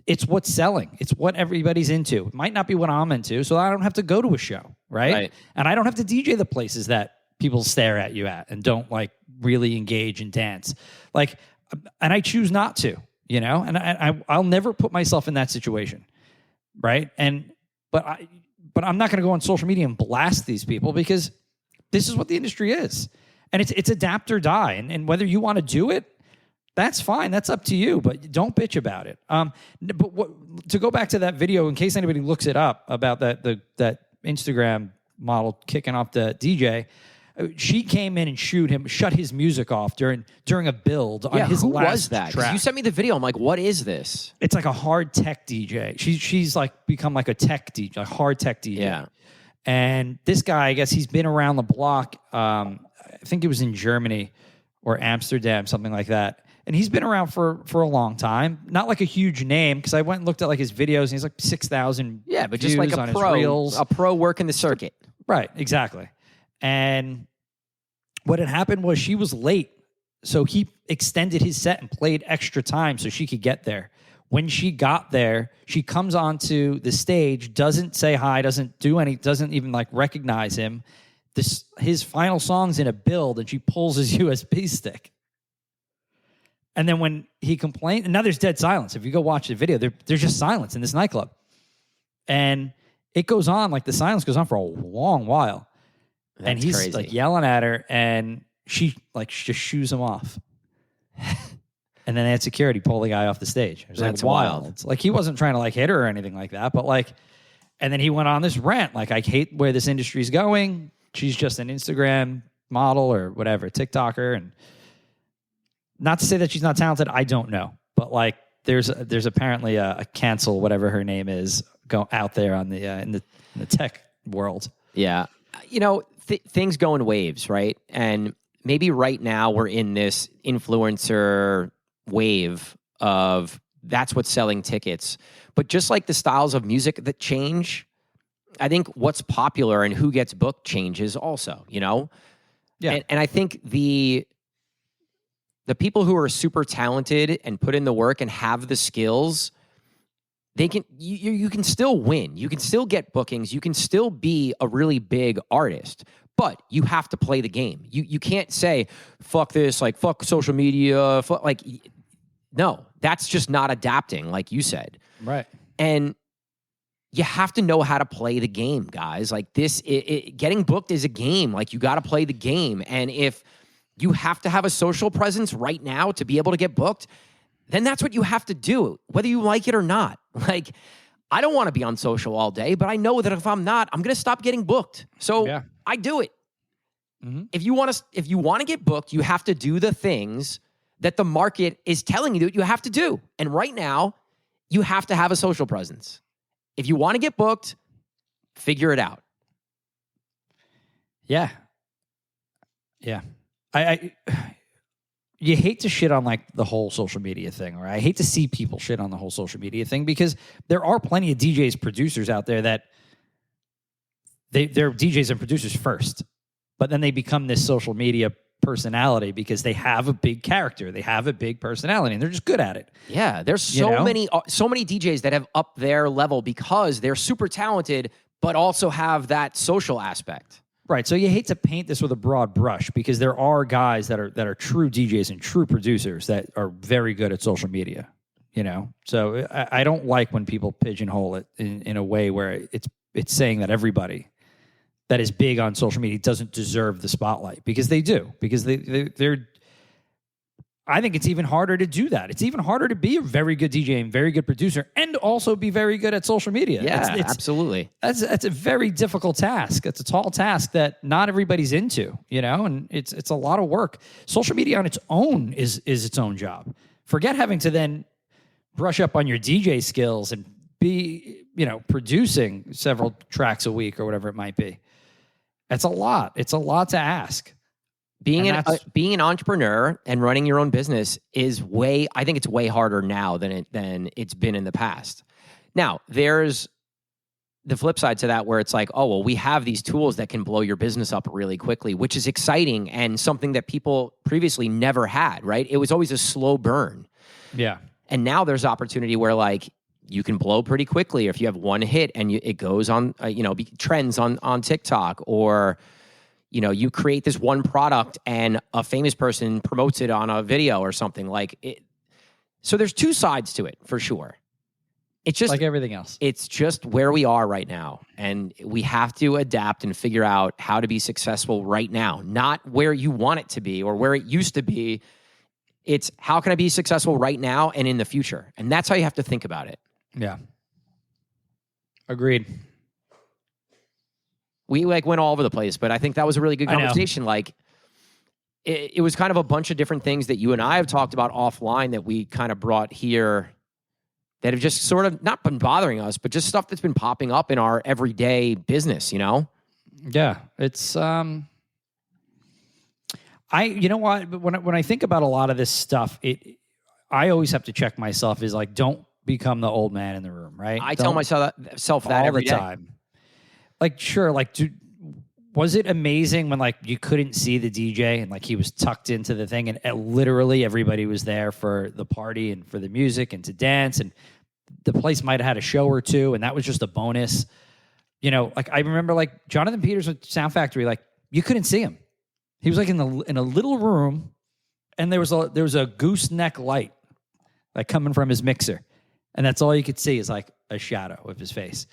S2: it's what's selling. It's what everybody's into. It might not be what I'm into, so I don't have to go to a show, right? And I don't have to DJ the places that people stare at you at and don't, like, really engage and dance. Like, and I choose not to, you know? And I'll never put myself in that situation, right? But I'm not going to go on social media and blast these people, because this is what the industry is. And it's adapt or die. And whether you want to do it, that's fine. That's up to you, but don't bitch about it. But to go back to that video, in case anybody looks it up, about that Instagram model kicking off the DJ, she came in and shut his music off during a build on his last track. Who was that? 'Cause
S1: you sent me the video. I'm like, what is this?
S2: It's like a hard tech DJ. She's like become like a tech DJ, a hard tech DJ.
S1: Yeah.
S2: And this guy, I guess he's been around the block. I think it was in Germany or Amsterdam, something like that. And he's been around for a long time. Not like a huge name, because I went and looked at, like, his videos, and he's like 6,000
S1: Yeah, but just like a pro working the circuit.
S2: Right, exactly. And what had happened was she was late, so he extended his set and played extra time so she could get there. When she got there, she comes onto the stage, doesn't say hi, doesn't even, like, recognize him. His final song's in a build, and she pulls his USB stick. And then when he complained, and now there's dead silence. If you go watch the video, there's just silence in this nightclub. And it goes on, like, the silence goes on for a long while. And he's crazy. Like, yelling at her, and she, like, just shoos him off. And then they had security pull the guy off the stage. It was
S1: That's
S2: like wild. It's like, he wasn't trying to, like, hit her or anything like that, but, like, and then he went on this rant, like, I hate where this industry's going. She's just an Instagram model or whatever, TikToker, and not to say that she's not talented, I don't know, but, like, there's apparently a cancel, whatever her name is, go out there on the in the tech world.
S1: Yeah, you know, things go in waves, right? And maybe right now we're in this influencer wave of that's what's selling tickets. But just like the styles of music that change, I think what's popular and who gets booked changes also. You know,
S2: yeah,
S1: and I think the people who are super talented and put in the work and have the skills, they can you can still win. You can still get bookings. You can still be a really big artist, but you have to play the game. You can't say, fuck this, like, fuck social media, fuck, like, no, that's just not adapting, like you said.
S2: Right.
S1: And you have to know how to play the game, guys. Like, this, getting booked is a game. Like, you got to play the game. And if you have to have a social presence right now to be able to get booked, then that's what you have to do, whether you like it or not. Like, I don't want to be on social all day, but I know that if I'm not, I'm going to stop getting booked. So I do it. Mm-hmm. If you want to get booked, you have to do the things that the market is telling you that you have to do. And right now, you have to have a social presence. If you want to get booked, figure it out.
S2: Yeah. Yeah. You hate to shit on, like, the whole social media thing, or I hate to see people shit on the whole social media thing, because there are plenty of DJs, producers out there that they're DJs and producers first, but then they become this social media personality because they have a big character, they have a big personality, and they're just good at it.
S1: Yeah, there's so many DJs that have upped their level because they're super talented, but also have that social aspect.
S2: Right, so you hate to paint this with a broad brush, because there are guys that are true DJs and true producers that are very good at social media, you know? So I don't like when people pigeonhole it in a way where it's saying that everybody that is big on social media doesn't deserve the spotlight, because they do, because they're I think it's even harder to do that. It's even harder to be a very good DJ and very good producer and also be very good at social media.
S1: Yeah, absolutely.
S2: That's a very difficult task. It's a tall task that not everybody's into, and it's a lot of work. Social media on its own is its own job. Forget having to then brush up on your DJ skills and be, producing several tracks a week or whatever it might be. It's a lot. It's a lot to ask.
S1: Being an entrepreneur and running your own business is I think it's way harder now than it's been in the past. Now, there's the flip side to that where it's like, oh, well, we have these tools that can blow your business up really quickly, which is exciting and something that people previously never had, right? It was always a slow burn.
S2: Yeah.
S1: And now there's opportunity where like you can blow pretty quickly if you have one hit and it goes on, trends on TikTok, or you create this one product and a famous person promotes it on a video or something like it. So there's two sides to it for sure. It's just
S2: like everything else.
S1: It's just where we are right now. And we have to adapt and figure out how to be successful right now, not where you want it to be or where it used to be. It's how can I be successful right now and in the future? And that's how you have to think about it.
S2: Yeah. Agreed.
S1: We went all over the place, but I think that was a really good conversation. Like it was kind of a bunch of different things that you and I have talked about offline that we kind of brought here that have just sort of not been bothering us, but just stuff that's been popping up in our everyday business,
S2: Yeah. It's, you know what, when I think about a lot of this stuff, I always have to check myself is like, don't become the old man in the room, right?
S1: I tell myself that every day.
S2: Time. Like, sure, like, was it amazing when, like, you couldn't see the DJ and, like, he was tucked into the thing and literally everybody was there for the party and for the music and to dance, and the place might have had a show or two and that was just a bonus. Like, I remember, like, Jonathan Peters with Sound Factory, like, you couldn't see him. He was, like, in a little room and there was a gooseneck light, like, coming from his mixer. And that's all you could see is, like, a shadow of his face.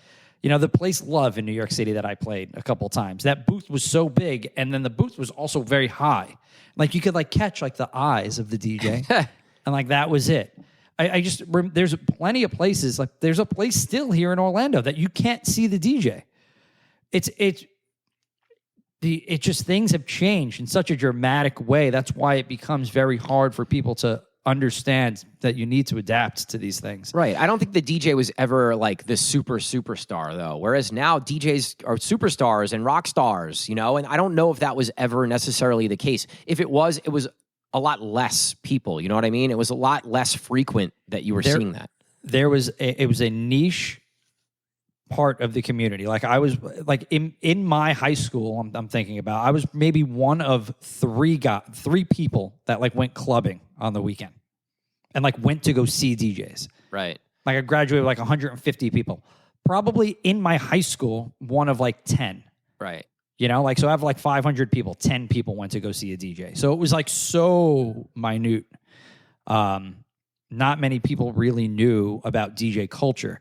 S2: The place Love in New York City that I played a couple of times, that booth was so big, and then the booth was also very high. Like, you could, like, catch, like, the eyes of the DJ, and, like, that was it. There's plenty of places, like, there's a place still here in Orlando that you can't see the DJ. It just, things have changed in such a dramatic way. That's why it becomes very hard for people to understand that you need to adapt to these things.
S1: Right. I don't think the DJ was ever like the superstar though. Whereas now DJs are superstars and rock stars, and I don't know if that was ever necessarily the case. If it was a lot less people, you know what I mean? It was a lot less frequent that you were seeing that.
S2: It was a niche part of the community. Like, I was like in my high school, I'm thinking about, I was maybe one of three people that, like, went clubbing on the weekend and, like, went to go see DJs.
S1: Right.
S2: Like, I graduated with, like, 150 people. Probably in my high school, one of, like, 10.
S1: Right.
S2: So I have, like, 500 people. 10 people went to go see a DJ. So it was, like, so minute. Not many people really knew about DJ culture.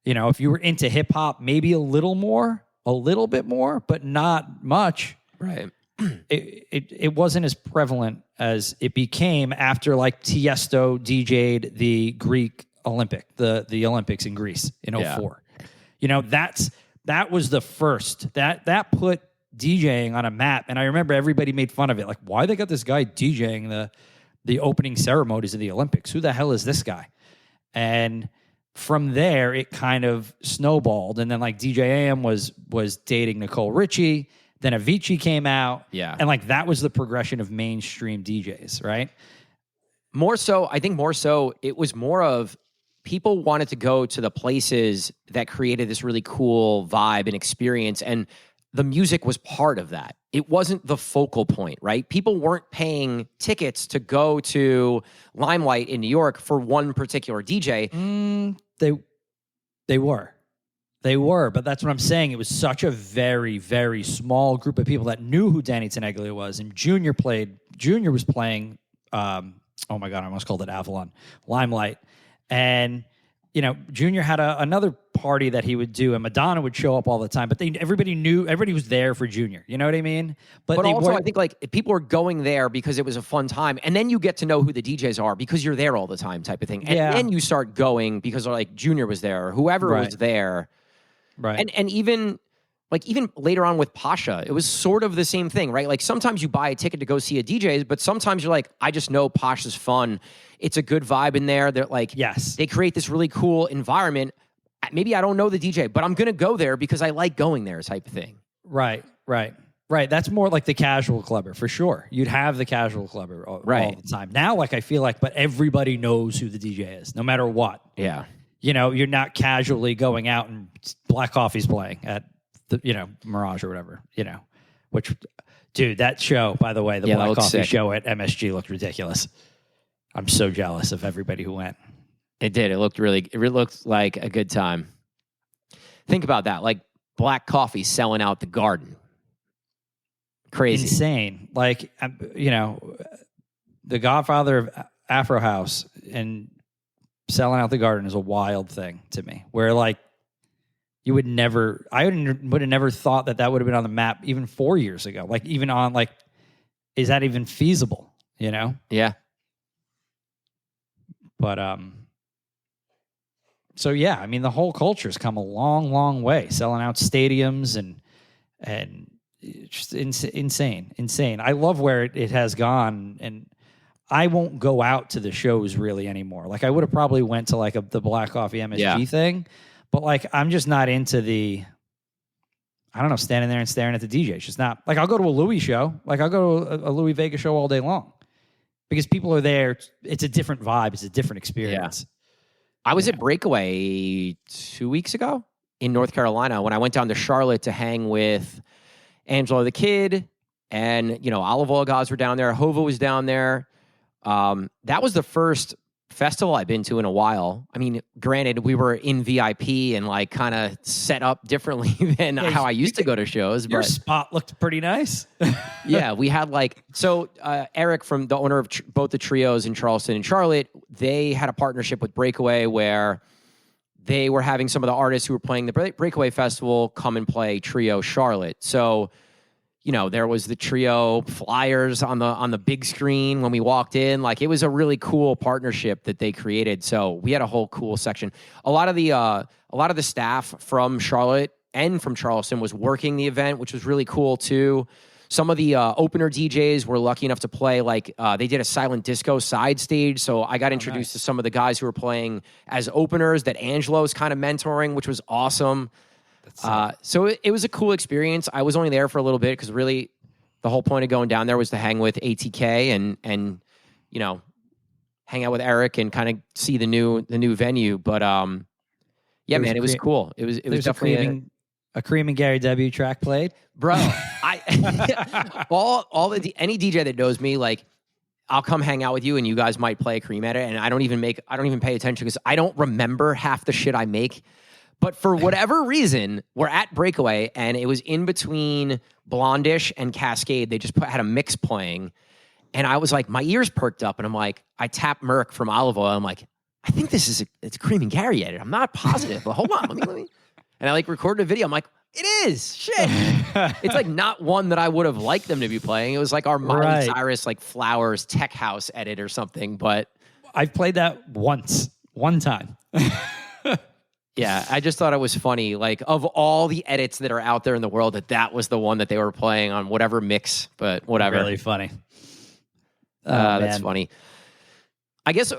S2: If you were into hip hop, maybe a little bit more, but not much.
S1: Right.
S2: It wasn't as prevalent as it became after, like, Tiesto DJ'd the Greek Olympic, the Olympics in Greece in 2004. Yeah. That was the first. That put DJing on a map. And I remember everybody made fun of it. Like, why they got this guy DJing the opening ceremonies of the Olympics? Who the hell is this guy? And from there, it kind of snowballed. And then, like, DJ AM was dating Nicole Richie. Then Avicii came out.
S1: Yeah.
S2: And, like, that was the progression of mainstream DJs, right?
S1: I think more so, it was more of people wanted to go to the places that created this really cool vibe and experience. And the music was part of that. It wasn't the focal point, right? People weren't paying tickets to go to Limelight in New York for one particular DJ.
S2: They were, but that's what I'm saying. It was such a very, very small group of people that knew who Danny Tenaglia was. And Junior was playing, oh my God, I almost called it Avalon, Limelight. And Junior had another party that he would do, and Madonna would show up all the time. But everybody was there for Junior. You know what I mean?
S1: But also, I think like people are going there because it was a fun time, and then you get to know who the DJs are because you're there all the time, type of thing. And then you start going because like Junior was there, or whoever was there,
S2: right?
S1: And even later on with Pasha, it was sort of the same thing, right? Like sometimes you buy a ticket to go see a DJ, but sometimes you're like, I just know Pasha's fun. It's a good vibe in there. They're like, they create this really cool environment. Maybe I don't know the DJ, but I'm going to go there because I like going there type of thing.
S2: Right. That's more like the casual clubber for sure. You'd have the casual clubber all the time. Now, like I feel like, but everybody knows who the DJ is, no matter what.
S1: Yeah.
S2: You're not casually going out and Black Coffee's playing at the, Mirage or whatever, which, dude, that show, by the way, the Black Coffee show at MSG looked ridiculous. I'm so jealous of everybody who went.
S1: It did. It looked like a good time. Think about that. Like Black Coffee selling out the Garden. Crazy.
S2: Insane. Like, the Godfather of Afro House and selling out the Garden is a wild thing to me. Where like, I would have never thought that would have been on the map even 4 years ago. Like even on like, is that even feasible?
S1: Yeah.
S2: But so yeah, I mean the whole culture's come a long, long way, selling out stadiums and just insane. I love where it has gone, and I won't go out to the shows really anymore. Like I would have probably went to like the Black Coffee MSG thing, but like I'm just not into standing there and staring at the DJ. It's just not like I'll go to a Louis show, like I'll go to a Louis Vega show all day long. Because people are there. It's a different vibe. It's a different experience.
S1: Yeah. I was at Breakaway 2 weeks ago in North Carolina when I went down to Charlotte to hang with Angelo the Kid and, Olive Oil guys were down there. Hova was down there. That was the first festival I've been to in a while. I mean, granted, we were in VIP and like kind of set up differently than how I used to go to shows.
S2: Your spot looked pretty nice.
S1: Yeah, we had Eric from the owner of both the trios in Charleston and Charlotte, they had a partnership with Breakaway where they were having some of the artists who were playing the Breakaway Festival come and play Trio Charlotte. So, there was the Trio flyers on the big screen when we walked in. Like it was a really cool partnership that they created. So we had a whole cool section. A lot of the staff from Charlotte and from Charleston was working the event, which was really cool too. Some of the opener DJs were lucky enough to play they did a silent disco side stage. So I got introduced to some of the guys who were playing as openers that Angelo's kind of mentoring, which was awesome. So it was a cool experience. I was only there for a little bit because really the whole point of going down there was to hang with ATK and hang out with Eric and kind of see the new venue. But man, it was cool. It was definitely
S2: a Cream and Gary W track played,
S1: bro. Any DJ that knows me, like I'll come hang out with you and you guys might play a Cream edit, and I don't even pay attention because I don't remember half the shit I make. But for whatever reason, we're at Breakaway, and it was in between Blondish and Cascade. They just had a mix playing, and I was like, my ears perked up, and I'm like, I tapped Merc from Olive Oil. I'm like, I think this is it's Cream and Gary edit. I'm not positive, but hold on, let me. And I recorded a video. I'm like, it is shit. It's like not one that I would have liked them to be playing. It was like our Miley Cyrus Flowers Tech House edit or something. But
S2: I've played that one time.
S1: Yeah, I just thought it was funny. Like, of all the edits that are out there in the world, that was the one that they were playing on whatever mix, but whatever.
S2: Really funny.
S1: That's funny. I guess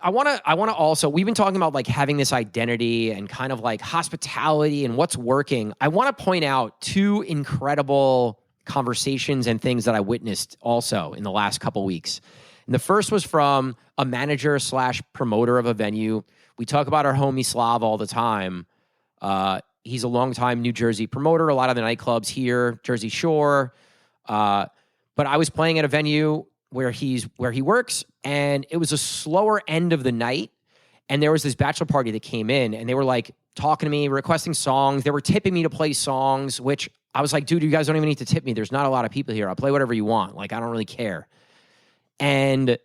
S1: I want to also, we've been talking about having this identity and kind of hospitality and what's working. I want to point out two incredible conversations and things that I witnessed also in the last couple weeks. And the first was from a manager / promoter of a venue. We talk about our homie Slav all the time. He's a longtime New Jersey promoter, a lot of the nightclubs here, Jersey Shore. But I was playing at a venue where he works, and it was a slower end of the night. And there was this bachelor party that came in, and they were talking to me, requesting songs. They were tipping me to play songs, which I was like, dude, you guys don't even need to tip me. There's not a lot of people here. I'll play whatever you want. I don't really care. And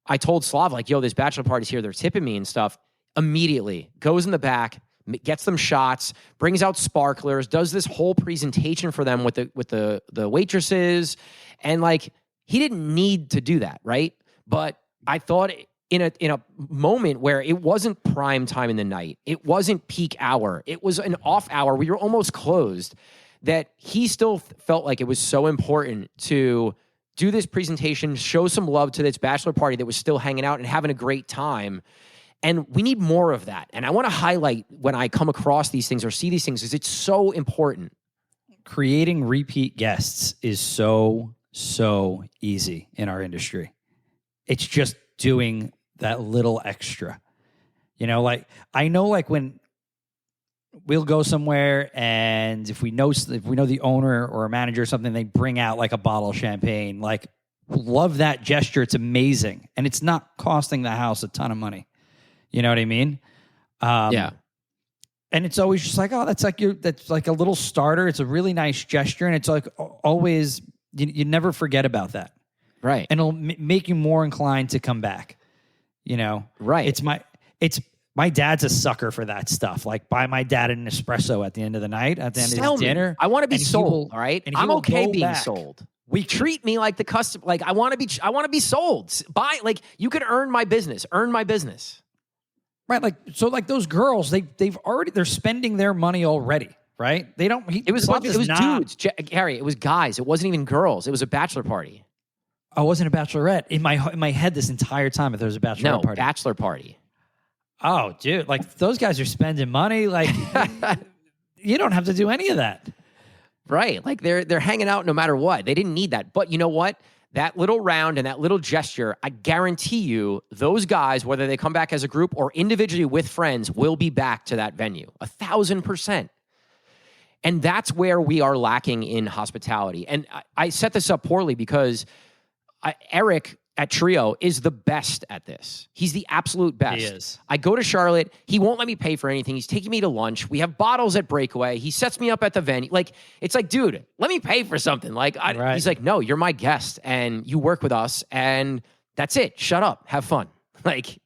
S1: I told Slav, yo, this bachelor party's here. They're tipping me and stuff. immediately goes in the back, gets them shots, brings out sparklers, does this whole presentation for them with the waitresses, and like he didn't need to do that, right? But I thought in a moment where it wasn't prime time in the night, it wasn't peak hour, it was an off hour, we were almost closed, that he still felt like it was so important to do this presentation, show some love to this bachelor party that was still hanging out and having a great time. And we need more of that. And I want to highlight when I come across these things or see these things, is it's so important.
S2: Creating repeat guests is so easy in our industry. It's just doing that little extra. You know, like I know, like when we'll go somewhere and if we know the owner or a manager or something, they bring out like a bottle of champagne. Like, love that gesture. It's amazing. And it's not costing the house a ton of money. You know what I mean?
S1: Yeah.
S2: And it's always just like, oh, that's like a little starter. It's a really nice gesture. And it's like always, you never forget about that.
S1: Right.
S2: And it'll make you more inclined to come back. You know?
S1: Right.
S2: My dad's a sucker for that stuff. Like, buy my dad an espresso at the end of the night, at the end of his dinner.
S1: I want to be sold, all right? I'm okay being sold. We treat me like the customer. Like, I want to be sold. Like, you can earn my business. Right,
S2: like, so like those girls, they're spending their money already, right? They don't.
S1: It was dudes, Gary. It was guys. It wasn't even girls. It was a bachelor party.
S2: Oh, it wasn't a bachelorette. In my head this entire time, if there was a bachelorette party.
S1: Bachelor party.
S2: Oh, dude, like those guys are spending money. Like, you don't have to do any of that.
S1: Right, like they're hanging out no matter what. They didn't need that, but you know what? That little round and that little gesture, I guarantee you, those guys, whether they come back as a group or individually with friends, will be back to that venue 1,000%. And that's where we are lacking in hospitality. And I set this up poorly because Eric at Trio is the best at this. He's the absolute best.
S2: He is.
S1: I go to Charlotte. He won't let me pay for anything. He's taking me to lunch. We have bottles at Breakaway. He sets me up at the venue. Like, it's like, dude, let me pay for something. Like,
S2: right.
S1: He's like, no, you're my guest and you work with us and that's it. Shut up. Have fun. Like,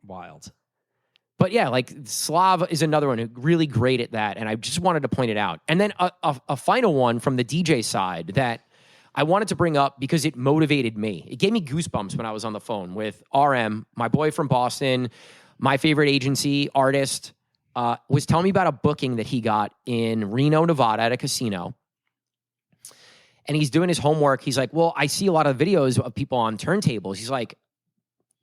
S2: wild.
S1: But yeah, like Slav is another one who's really great at that. And I just wanted to point it out. And then a final one from the DJ side that I wanted to bring up because it motivated me. It gave me goosebumps when I was on the phone with RM, my boy from Boston, my favorite agency artist, was telling me about a booking that he got in Reno, Nevada at a casino. And he's doing his homework. He's like, well, I see a lot of videos of people on turntables. He's like,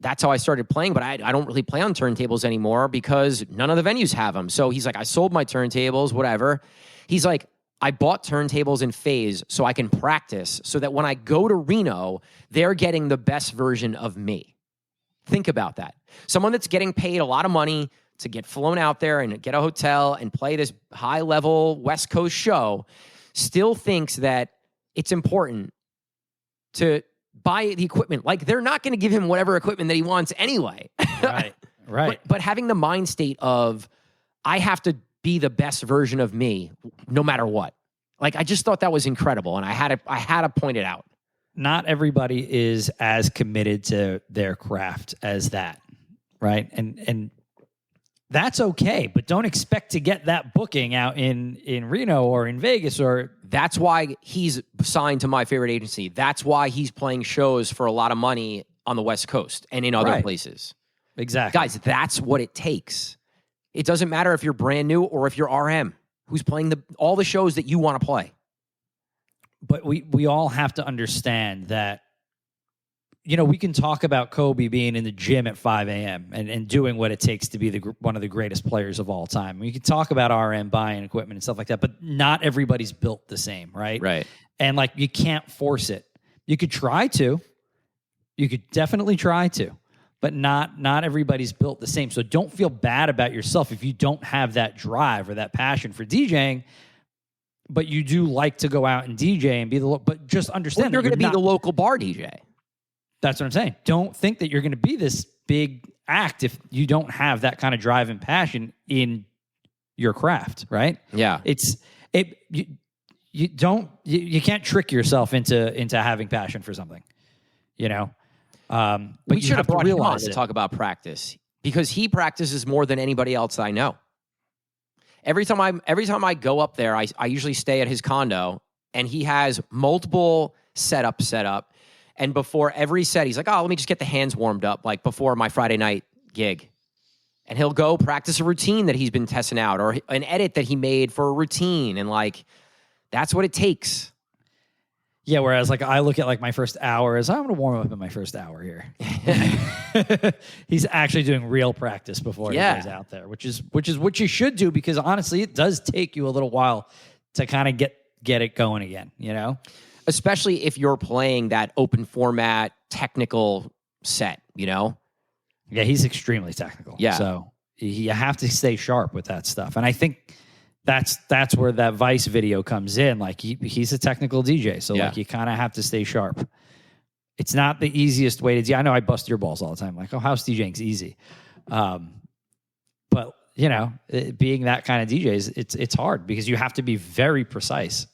S1: that's how I started playing, but I don't really play on turntables anymore because none of the venues have them. So he's like, I sold my turntables, whatever. He's like, I bought turntables in Phase so I can practice so that when I go to Reno, they're getting the best version of me. Think about that. Someone that's getting paid a lot of money to get flown out there and get a hotel and play this high-level West Coast show still thinks that it's important to buy the equipment. Like, they're not going to give him whatever equipment that he wants anyway.
S2: Right.
S1: But having the mind state of, I have to be the best version of me no matter what. Like, I just thought that was incredible, and I had to point it out.
S2: Not everybody is as committed to their craft as that, right? And that's okay, but don't expect to get that booking out in Reno or in Vegas or...
S1: That's why he's signed to my favorite agency. That's why he's playing shows for a lot of money on the West Coast and in other places.
S2: Exactly.
S1: Guys, that's what it takes. It doesn't matter if you're brand new or if you're RM, who's playing all the shows that you want to play.
S2: But we all have to understand that, you know, we can talk about Kobe being in the gym at 5 a.m. and doing what it takes to be one of the greatest players of all time. We can talk about RM buying equipment and stuff like that, but not everybody's built the same, right?
S1: Right.
S2: And, like, you can't force it. You could try to. You could definitely try to. But not everybody's built the same. So don't feel bad about yourself if you don't have that drive or that passion for DJing, but you do like to go out and DJ and be but just understand
S1: you're going to be the local bar DJ.
S2: That's what I'm saying. Don't think that you're going to be this big act if you don't have that kind of drive and passion in your craft, right?
S1: Yeah.
S2: You can't trick yourself into having passion for something, you know?
S1: But we should have brought him on to talk about practice. because he practices more than anybody else I know. Every time I go up there, I usually stay at his condo, and he has multiple setups set up. And before every set, he's like, oh, let me just get the hands warmed up, like before my Friday night gig. And he'll go practice a routine that he's been testing out, or an edit that he made for a routine. And like, that's what it takes.
S2: Yeah, whereas like I look at like my first hour as I'm going to warm up in my first hour here. He's actually doing real practice before he goes out there, which is what you should do, because honestly, it does take you a little while to kind of get it going again, you know?
S1: Especially if you're playing that open format technical set, you know?
S2: Yeah, he's extremely technical.
S1: Yeah.
S2: So you have to stay sharp with that stuff. And I think that's where that Vice video comes in. Like he's a technical DJ, so like you kind of have to stay sharp. It's not the easiest way to do. I know I bust your balls all the time. Like, oh, house DJing's easy, but you know, being that kind of DJ it's hard because you have to be very precise.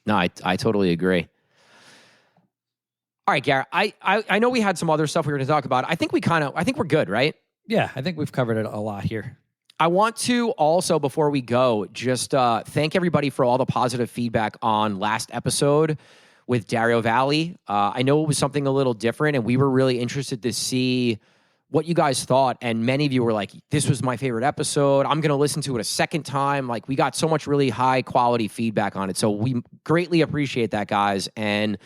S1: No, I totally agree. All right, Garrett. I know we had some other stuff we were going to talk about. I think we're good, right?
S2: Yeah, I think we've covered it a lot here.
S1: I want to also, before we go, just thank everybody for all the positive feedback on last episode with Dario Valley. I know it was something a little different, and we were really interested to see what you guys thought. And many of you were like, this was my favorite episode. I'm going to listen to it a second time. Like, we got so much really high quality feedback on it. So we greatly appreciate that, guys. And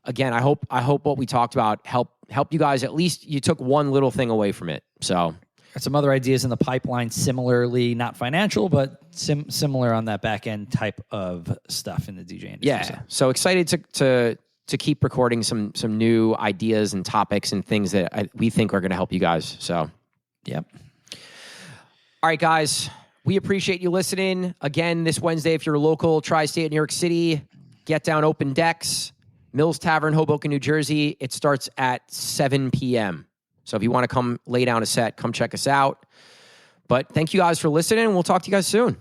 S1: again, I hope what we talked about help you guys. At least you took one little thing away from it. So
S2: got some other ideas in the pipeline, similarly, not financial, but similar on that back end type of stuff in the DJ industry.
S1: Yeah. So excited to keep recording some new ideas and topics and things that we think are going to help you guys. So,
S2: yep.
S1: All right, guys. We appreciate you listening. Again, this Wednesday, if you're local, tri-state New York City, Get Down Open Decks, Mills Tavern, Hoboken, New Jersey. It starts at 7 p.m. So if you want to come lay down a set, come check us out. But thank you guys for listening. We'll talk to you guys soon.
S2: All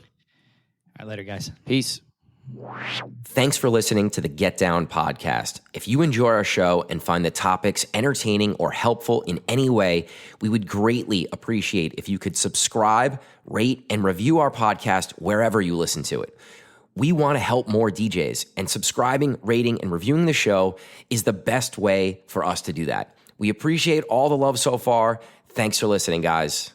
S2: right, later, guys.
S1: Peace.
S3: Thanks for listening to the Get Down podcast. If you enjoy our show and find the topics entertaining or helpful in any way, we would greatly appreciate if you could subscribe, rate, and review our podcast wherever you listen to it. We want to help more DJs, and subscribing, rating, and reviewing the show is the best way for us to do that. We appreciate all the love so far. Thanks for listening, guys.